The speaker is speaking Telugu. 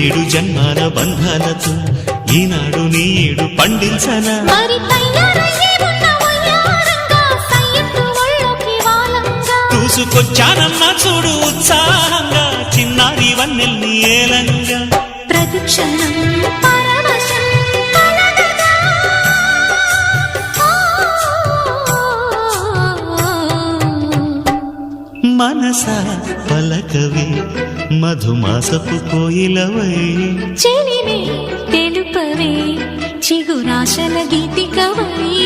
ఏడు జన్మాల బంధాలతో ఈనాడు నీడు పండించనా చూసుకొచ్చానన్నా చూడు ఉత్సాహంగా చిన్నారి వన్నెల్ని ఏలంగా ప్రతిక్షణం మనసా పలకవే మధుమాసపు కోయిలవై చెలిమే తెలుపవే చిగురాశల గీతికవై